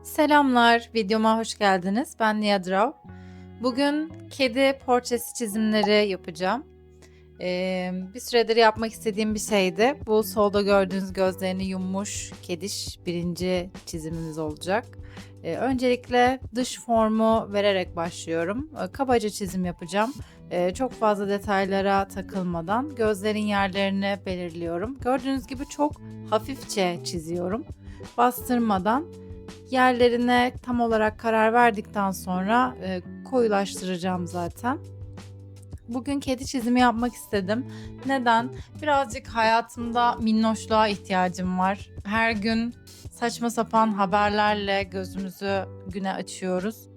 Selamlar, videoma hoş geldiniz. Ben Niyadrav. Bugün kedi portresi çizimleri yapacağım. Bir süredir yapmak istediğim bir şeydi. Bu solda gördüğünüz gözlerini yummuş kediş birinci çizimimiz olacak. Öncelikle dış formu vererek başlıyorum. Kabaca çizim yapacağım. Çok fazla detaylara takılmadan gözlerin yerlerini belirliyorum. Gördüğünüz gibi çok hafifçe çiziyorum. Bastırmadan. Yerlerine tam olarak karar verdikten sonra, koyulaştıracağım zaten. Bugün kedi çizimi yapmak istedim. Neden? Birazcık hayatımda minnoşluğa ihtiyacım var. Her gün saçma sapan haberlerle gözümüzü güne açıyoruz.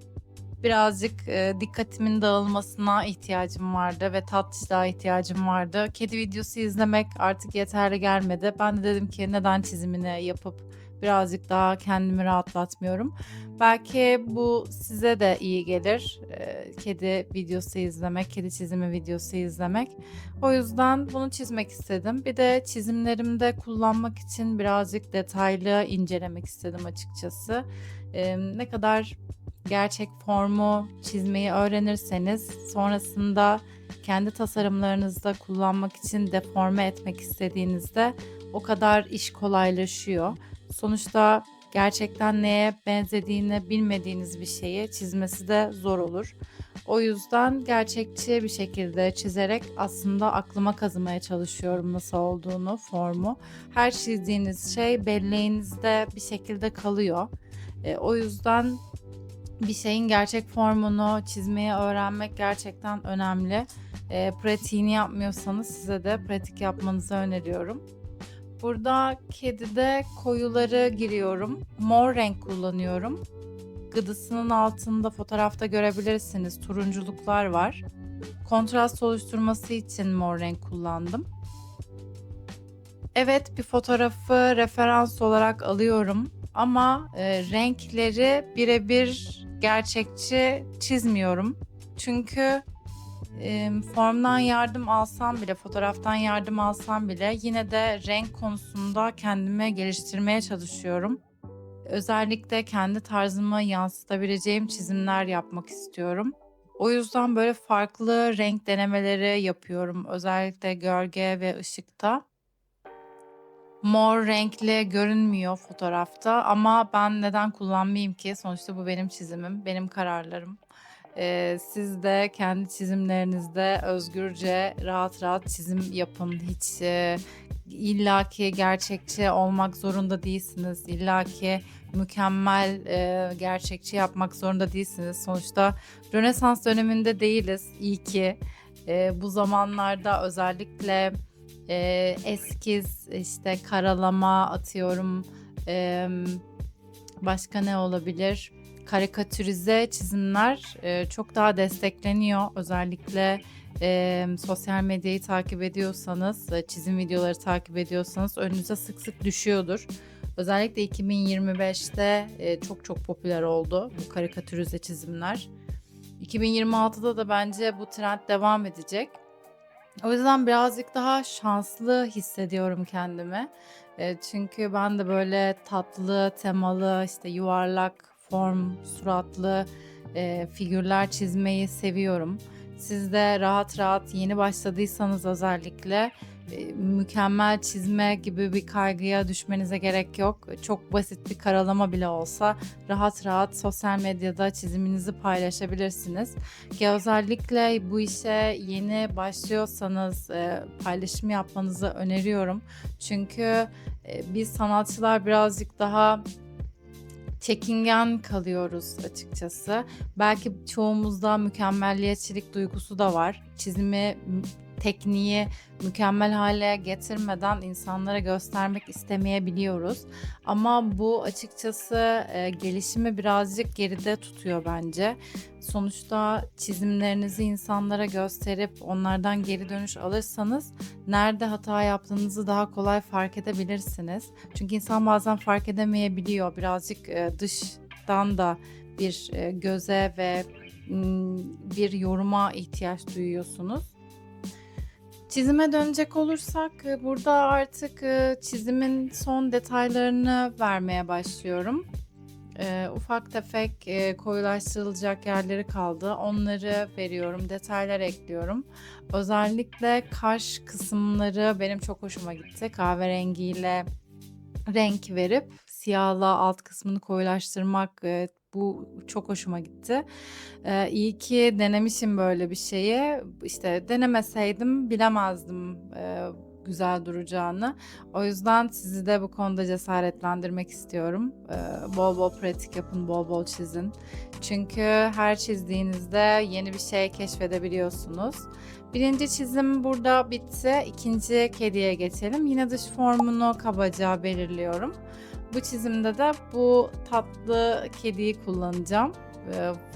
Birazcık, dikkatimin dağılmasına ihtiyacım vardı ve tatlışlığa ihtiyacım vardı. Kedi videosu izlemek artık yeterli gelmedi. Ben de dedim ki neden çizimini yapıp birazcık daha kendimi rahatlatmıyorum. Belki bu size de iyi gelir, kedi videosu izlemek, kedi çizimi videosu izlemek. O yüzden bunu çizmek istedim. Bir de çizimlerimde kullanmak için birazcık detaylı incelemek istedim açıkçası. Ne kadar gerçek formu çizmeyi öğrenirseniz sonrasında kendi tasarımlarınızda kullanmak için deforme etmek istediğinizde o kadar iş kolaylaşıyor. Sonuçta gerçekten neye benzediğini bilmediğiniz bir şeyi çizmesi de zor olur. O yüzden gerçekçi bir şekilde çizerek aslında aklıma kazımaya çalışıyorum nasıl olduğunu, formu. Her çizdiğiniz şey belleğinizde bir şekilde kalıyor. O yüzden bir şeyin gerçek formunu çizmeyi öğrenmek gerçekten önemli. Pratiğini yapmıyorsanız size de pratik yapmanızı öneriyorum. Burada kedide koyuları giriyorum. Mor renk kullanıyorum. Gıdısının altında fotoğrafta görebilirsiniz. Turunculuklar var. Kontrast oluşturması için mor renk kullandım. Evet, bir fotoğrafı referans olarak alıyorum ama, renkleri birebir gerçekçi çizmiyorum. Çünkü, formdan yardım alsam bile, fotoğraftan yardım alsam bile yine de renk konusunda kendimi geliştirmeye çalışıyorum. Özellikle kendi tarzımı yansıtabileceğim çizimler yapmak istiyorum. O yüzden böyle farklı renk denemeleri yapıyorum, özellikle gölge ve ışıkta. Mor renkli görünmüyor fotoğrafta ama ben neden kullanmayayım ki? Sonuçta bu benim çizimim, benim kararlarım. Siz de kendi çizimlerinizde özgürce, rahat rahat çizim yapın. Hiç, illaki gerçekçi olmak zorunda değilsiniz. İllaki mükemmel, gerçekçi yapmak zorunda değilsiniz. Sonuçta Rönesans döneminde değiliz, iyi ki. Bu zamanlarda özellikle eskiz, işte karalama atıyorum, başka ne olabilir? Karikatürize çizimler çok daha destekleniyor. Özellikle sosyal medyayı takip ediyorsanız, çizim videoları takip ediyorsanız önünüze sık sık düşüyordur. Özellikle 2025'te çok çok popüler oldu bu karikatürize çizimler. 2026'da da bence bu trend devam edecek. O yüzden birazcık daha şanslı hissediyorum kendimi. Çünkü ben de böyle tatlı, temalı, işte yuvarlak form, suratlı, figürler çizmeyi seviyorum. Siz de rahat rahat yeni başladıysanız özellikle, mükemmel çizme gibi bir kaygıya düşmenize gerek yok. Çok basit bir karalama bile olsa rahat rahat sosyal medyada çiziminizi paylaşabilirsiniz. Ki özellikle bu işe yeni başlıyorsanız, paylaşım yapmanızı öneriyorum. Çünkü, biz sanatçılar birazcık daha çekingen kalıyoruz açıkçası. Belki çoğumuzda mükemmelliyetçilik duygusu da var. Çizimi, tekniği mükemmel hale getirmeden insanlara göstermek istemeyebiliyoruz. Ama bu açıkçası, gelişimi birazcık geride tutuyor bence. Sonuçta çizimlerinizi insanlara gösterip onlardan geri dönüş alırsanız nerede hata yaptığınızı daha kolay fark edebilirsiniz. Çünkü insan bazen fark edemeyebiliyor. Birazcık, dıştan da bir, göze ve, bir yoruma ihtiyaç duyuyorsunuz. Çizime dönecek olursak, burada artık, çizimin son detaylarını vermeye başlıyorum. Ufak tefek, koyulaştırılacak yerleri kaldı. Onları veriyorum, detaylar ekliyorum. Özellikle kaş kısımları benim çok hoşuma gitti. Kahverengiyle renk verip siyahla alt kısmını koyulaştırmak, bu çok hoşuma gitti. İyi ki denemişim böyle bir şeyi. İşte denemeseydim bilemezdim, güzel duracağını. O yüzden sizi de bu konuda cesaretlendirmek istiyorum. Bol bol pratik yapın, bol bol çizin. Çünkü her çizdiğinizde yeni bir şey keşfedebiliyorsunuz. Birinci çizim burada bitti. İkinci kediye geçelim. Yine dış formunu kabaca belirliyorum. Bu çizimde de bu tatlı kediyi kullanacağım.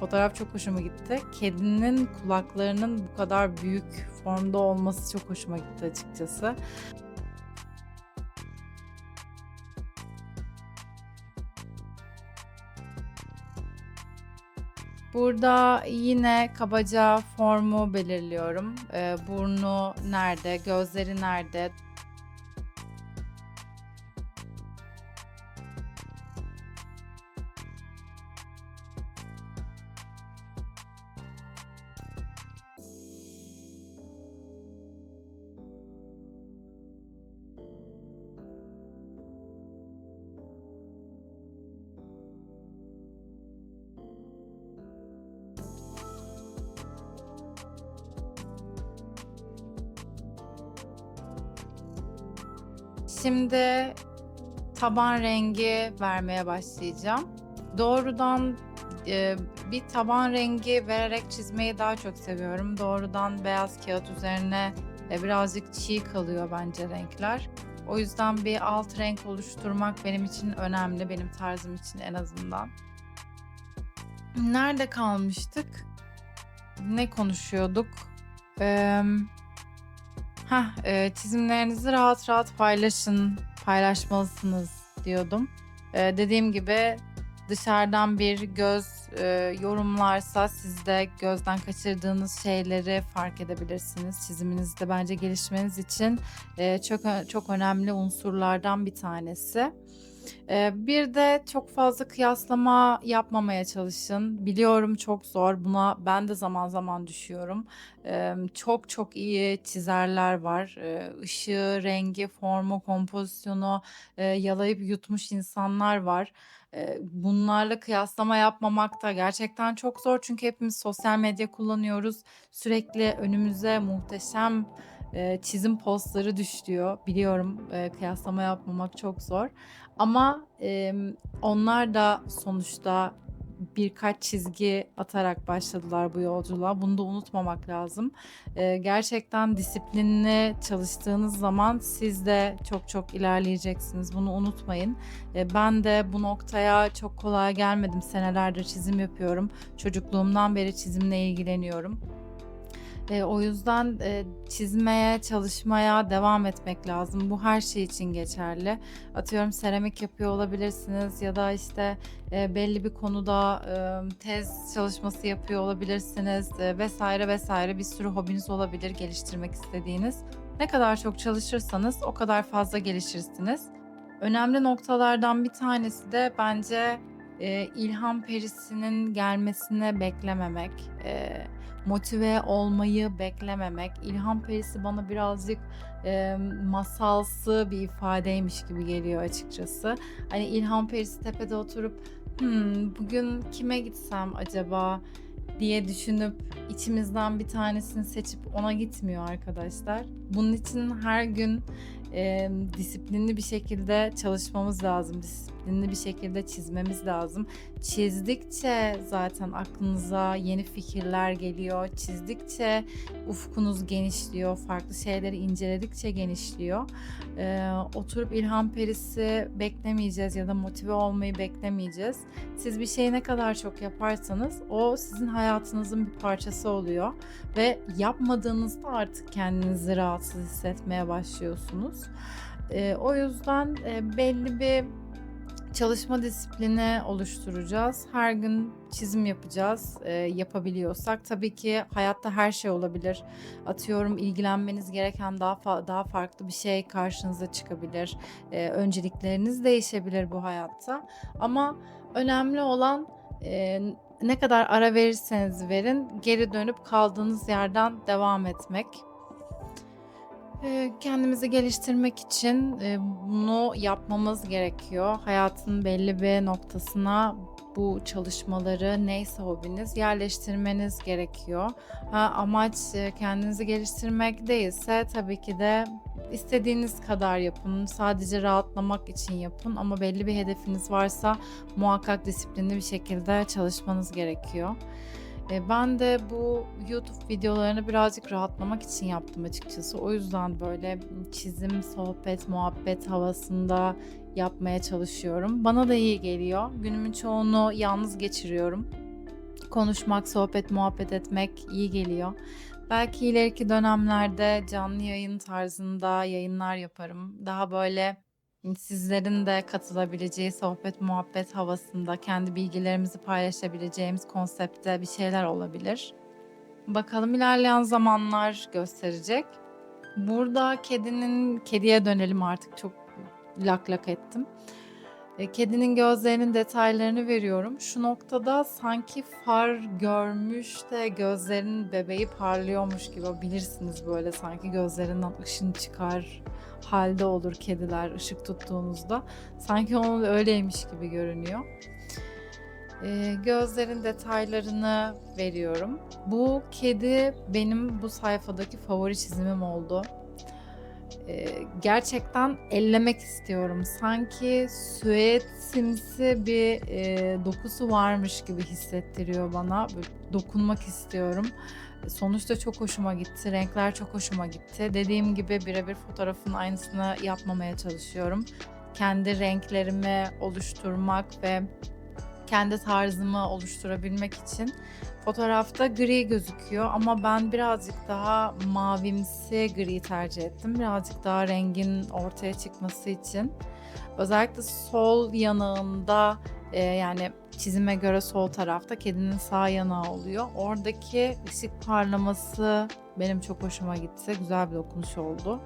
Fotoğraf çok hoşuma gitti. Kedinin kulaklarının bu kadar büyük formda olması çok hoşuma gitti açıkçası. Burada yine kabaca formu belirliyorum. Burnu nerede, gözleri nerede? Şimdi taban rengi vermeye başlayacağım. Doğrudan, bir taban rengi vererek çizmeyi daha çok seviyorum. Doğrudan beyaz kağıt üzerine, birazcık çiğ kalıyor bence renkler. O yüzden bir alt renk oluşturmak benim için önemli, benim tarzım için en azından. Nerede kalmıştık? Ne konuşuyorduk? Emm çizimlerinizi rahat rahat paylaşın, paylaşmalısınız diyordum. Dediğim gibi dışarıdan bir göz, yorumlarsa siz de gözden kaçırdığınız şeyleri fark edebilirsiniz. Çiziminizde bence gelişmeniz için, çok önemli unsurlardan bir tanesi. Bir de çok fazla kıyaslama yapmamaya çalışın. Biliyorum çok zor. Buna ben de zaman zaman düşüyorum. Çok çok iyi çizerler var. Işığı, rengi, formu, kompozisyonu, yalayıp yutmuş insanlar var. Bunlarla kıyaslama yapmamak da gerçekten çok zor. Çünkü hepimiz sosyal medya kullanıyoruz. Sürekli önümüze muhteşem, çizim postları düşüyor. Biliyorum, kıyaslama yapmamak çok zor. Ama, onlar da sonuçta birkaç çizgi atarak başladılar bu yolculuğa. Bunu da unutmamak lazım. Gerçekten disiplinli çalıştığınız zaman siz de çok çok ilerleyeceksiniz. Bunu unutmayın. Ben de bu noktaya çok kolay gelmedim. Senelerdir çizim yapıyorum. Çocukluğumdan beri çizimle ilgileniyorum. O yüzden, çizmeye, çalışmaya devam etmek lazım. Bu her şey için geçerli. Atıyorum seramik yapıyor olabilirsiniz ya da, işte, belli bir konuda, tez çalışması yapıyor olabilirsiniz, vs. vs. Bir sürü hobiniz olabilir geliştirmek istediğiniz. Ne kadar çok çalışırsanız o kadar fazla gelişirsiniz. Önemli noktalardan bir tanesi de bence, ilham perisinin gelmesini beklememek, motive olmayı beklememek. İlham perisi bana birazcık, masalsı bir ifadeymiş gibi geliyor açıkçası. Hani, ilham perisi tepede oturup, bugün kime gitsem acaba?" diye düşünüp içimizden bir tanesini seçip ona gitmiyor arkadaşlar. Bunun için her gün, disiplinli bir şekilde çalışmamız lazım. Disiplinli bir şekilde çizmemiz lazım. Çizdikçe zaten aklınıza yeni fikirler geliyor. Çizdikçe ufkunuz genişliyor. Farklı şeyleri inceledikçe genişliyor. Oturup ilham perisi beklemeyeceğiz ya da motive olmayı beklemeyeceğiz. Siz bir şeyi ne kadar çok yaparsanız o sizin hayatınızın bir parçası oluyor ve yapmadığınızda artık kendinizi rahatsız hissetmeye başlıyorsunuz. O yüzden, belli bir çalışma disiplini oluşturacağız. Her gün çizim yapacağız, yapabiliyorsak. Tabii ki hayatta her şey olabilir. Atıyorum ilgilenmeniz gereken daha farklı bir şey karşınıza çıkabilir. Öncelikleriniz değişebilir bu hayatta ama Önemli olan, ne kadar ara verirseniz verin, geri dönüp kaldığınız yerden devam etmek. Kendimizi geliştirmek için, bunu yapmamız gerekiyor. Hayatın belli bir noktasına bu çalışmaları, neyse hobiniz, yerleştirmeniz gerekiyor. Ha, amaç, kendinizi geliştirmek değilse tabii ki de istediğiniz kadar yapın. Sadece rahatlamak için yapın ama belli bir hedefiniz varsa muhakkak disiplinli bir şekilde çalışmanız gerekiyor. Ben de bu YouTube videolarını birazcık rahatlamak için yaptım açıkçası. O yüzden böyle çizim, sohbet, muhabbet havasında yapmaya çalışıyorum. Bana da iyi geliyor. Günümün çoğunu yalnız geçiriyorum. Konuşmak, sohbet, muhabbet etmek iyi geliyor. Belki ileriki dönemlerde canlı yayın tarzında yayınlar yaparım. Daha böyle sizlerin de katılabileceği sohbet, muhabbet havasında kendi bilgilerimizi paylaşabileceğimiz konseptte bir şeyler olabilir. Bakalım ilerleyen zamanlar gösterecek. Burada kediye dönelim artık çok lak lak ettim. Kedinin gözlerinin detaylarını veriyorum. Şu noktada sanki far görmüş de gözlerinin bebeği parlıyormuş gibi. Bilirsiniz böyle sanki gözlerinden ışın çıkar halde olur kediler ışık tuttuğunuzda. Sanki onun öyleymiş gibi görünüyor. Gözlerin detaylarını veriyorum. Bu kedi benim bu sayfadaki favori çizimim oldu. Gerçekten ellemek istiyorum. Sanki süetimsi bir, dokusu varmış gibi hissettiriyor bana. Böyle dokunmak istiyorum. Sonuçta çok hoşuma gitti. Renkler çok hoşuma gitti. Dediğim gibi birebir fotoğrafın aynısını yapmamaya çalışıyorum. Kendi renklerimi oluşturmak ve kendi tarzımı oluşturabilmek için fotoğrafta gri gözüküyor ama ben birazcık daha mavimsi gri tercih ettim. Birazcık daha rengin ortaya çıkması için. Özellikle sol yanağında, yani çizime göre sol tarafta kedinin sağ yanağı oluyor. Oradaki ışık parlaması benim çok hoşuma gitti. Güzel bir dokunuş oldu.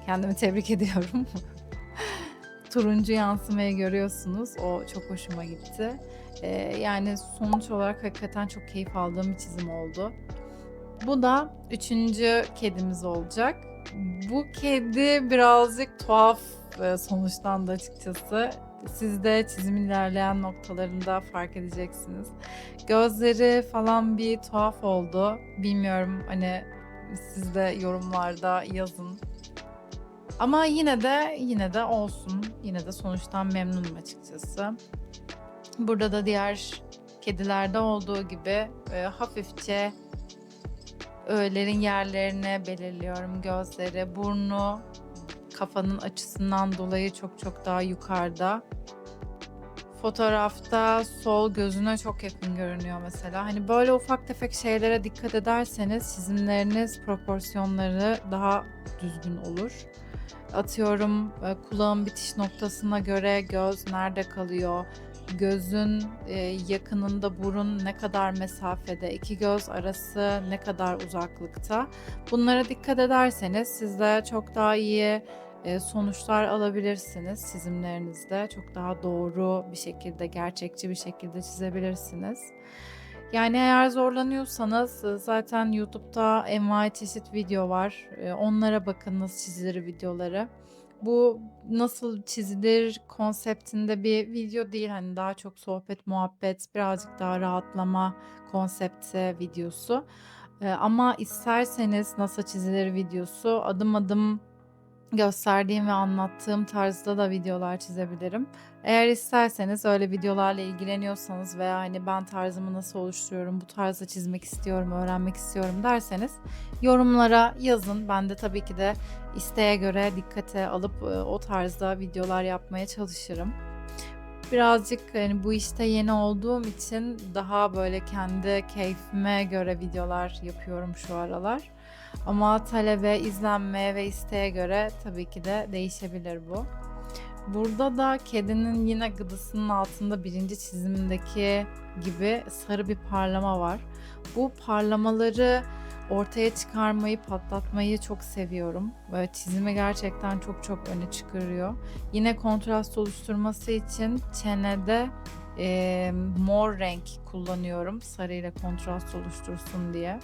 Kendimi tebrik ediyorum. Turuncu yansımayı görüyorsunuz. O çok hoşuma gitti. Yani sonuç olarak hakikaten çok keyif aldığım bir çizim oldu. Bu da üçüncü kedimiz olacak. Bu kedi birazcık tuhaf sonuçlandı açıkçası. Siz de çizimin ilerleyen noktalarında fark edeceksiniz. Gözleri falan bir tuhaf oldu. Bilmiyorum hani siz de yorumlarda yazın. Ama yine de olsun. Yine de sonuçtan memnunum açıkçası. Burada da diğer kedilerde olduğu gibi hafifçe öğelerin yerlerini belirliyorum. Gözleri, burnu kafanın açısından dolayı çok çok daha yukarıda. Fotoğrafta sol gözüne çok yakın görünüyor mesela. Hani böyle ufak tefek şeylere dikkat ederseniz çizimleriniz, proporsiyonları daha düzgün olur. Atıyorum kulağın bitiş noktasına göre göz nerede kalıyor? Gözün yakınında burun ne kadar mesafede? İki göz arası ne kadar uzaklıkta? Bunlara dikkat ederseniz siz de çok daha iyi sonuçlar alabilirsiniz çizimlerinizde. Çok daha doğru bir şekilde, gerçekçi bir şekilde çizebilirsiniz. Yani eğer zorlanıyorsanız zaten YouTube'da envai çeşit video var. Onlara bakın nasıl çizilir videoları. Bu nasıl çizilir konseptinde bir video değil. Hani daha çok sohbet, muhabbet, birazcık daha rahatlama konsepti videosu. Ama isterseniz nasıl çizilir videosu adım adım gösterdiğim ve anlattığım tarzda da videolar çizebilirim. Eğer isterseniz öyle videolarla ilgileniyorsanız veya hani ben tarzımı nasıl oluşturuyorum, bu tarzda çizmek istiyorum, öğrenmek istiyorum derseniz yorumlara yazın. Ben de tabii ki de isteğe göre dikkate alıp o tarzda videolar yapmaya çalışırım. Birazcık hani bu işte yeni olduğum için daha böyle kendi keyfime göre videolar yapıyorum şu aralar. Ama talebe, izlenmeye ve isteğe göre tabii ki de değişebilir bu. Burada da kedinin yine gıdısının altında birinci çizimdeki gibi sarı bir parlama var. Bu parlamaları ortaya çıkarmayı, patlatmayı çok seviyorum. Böyle çizimi gerçekten çok çok öne çıkarıyor. Yine kontrast oluşturması için çenede Mor renk kullanıyorum sarıyla kontrast oluştursun diye.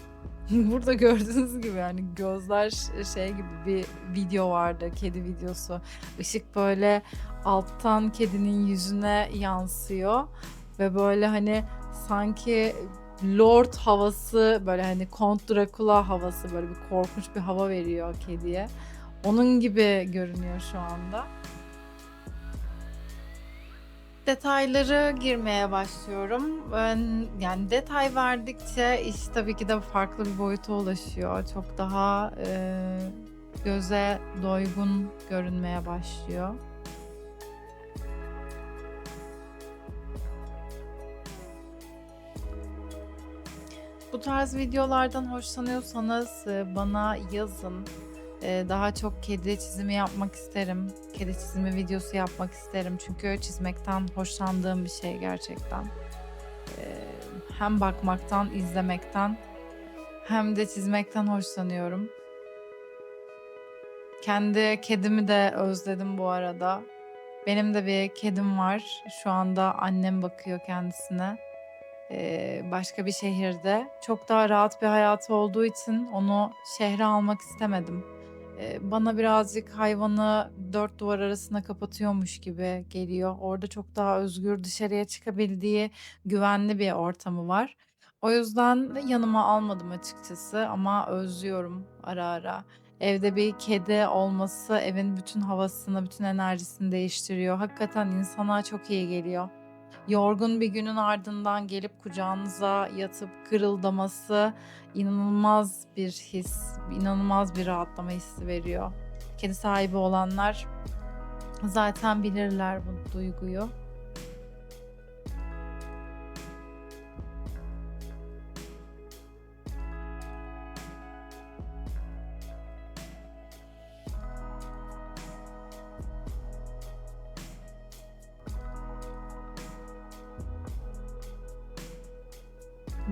Burada gördüğünüz gibi yani gözler şey gibi bir video vardı, kedi videosu. Işık böyle alttan kedinin yüzüne yansıyor ve böyle hani sanki Lord havası, böyle hani Kont Drakula havası, böyle bir korkunç bir hava veriyor kediye. Onun gibi görünüyor şu anda. Detayları girmeye başlıyorum. Yani detay verdikçe iş tabii ki de farklı bir boyuta ulaşıyor. Çok daha göze doygun görünmeye başlıyor. Bu tarz videolardan hoşlanıyorsanız bana yazın. Daha çok kedi çizimi yapmak isterim. Kedi çizimi videosu yapmak isterim. Çünkü çizmekten hoşlandığım bir şey gerçekten. Hem bakmaktan, izlemekten hem de çizmekten hoşlanıyorum. Kendi kedimi de özledim bu arada. Benim de bir kedim var. Şu anda annem bakıyor kendisine. Başka bir şehirde. Çok daha rahat bir hayatı olduğu için onu şehre almak istemedim. Bana birazcık hayvanı dört duvar arasına kapatıyormuş gibi geliyor. Orada çok daha özgür dışarıya çıkabildiği güvenli bir ortamı var. O yüzden de yanıma almadım açıkçası ama özlüyorum ara ara. Evde bir kedi olması evin bütün havasını, bütün enerjisini değiştiriyor. Hakikaten insana çok iyi geliyor. Yorgun bir günün ardından gelip kucağınıza yatıp kırıldaması inanılmaz bir his, inanılmaz bir rahatlama hissi veriyor. Kedi sahibi olanlar zaten bilirler bu duyguyu.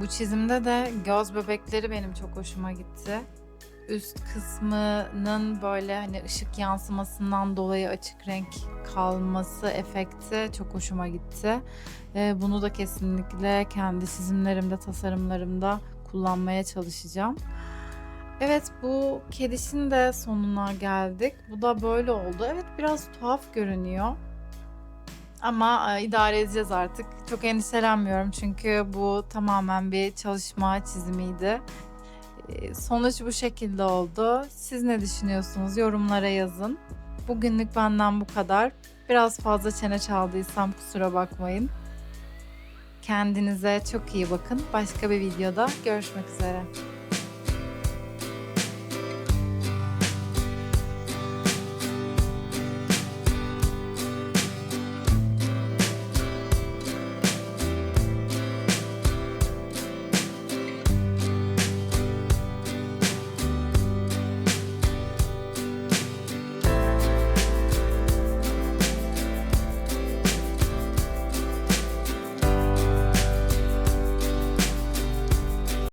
Bu çizimde de göz bebekleri benim çok hoşuma gitti. Üst kısmının böyle hani ışık yansımasından dolayı açık renk kalması efekti çok hoşuma gitti. Bunu da kesinlikle kendi çizimlerimde, tasarımlarımda kullanmaya çalışacağım. Evet, bu kedişin de sonuna geldik. Bu da böyle oldu. Evet, biraz tuhaf görünüyor. Ama idare edeceğiz artık. Çok endişelenmiyorum çünkü bu tamamen bir çalışma çizimiydi. Sonuç bu şekilde oldu. Siz ne düşünüyorsunuz? Yorumlara yazın. Bugünlük benden bu kadar. Biraz fazla çene çaldıysam kusura bakmayın. Kendinize çok iyi bakın. Başka bir videoda görüşmek üzere.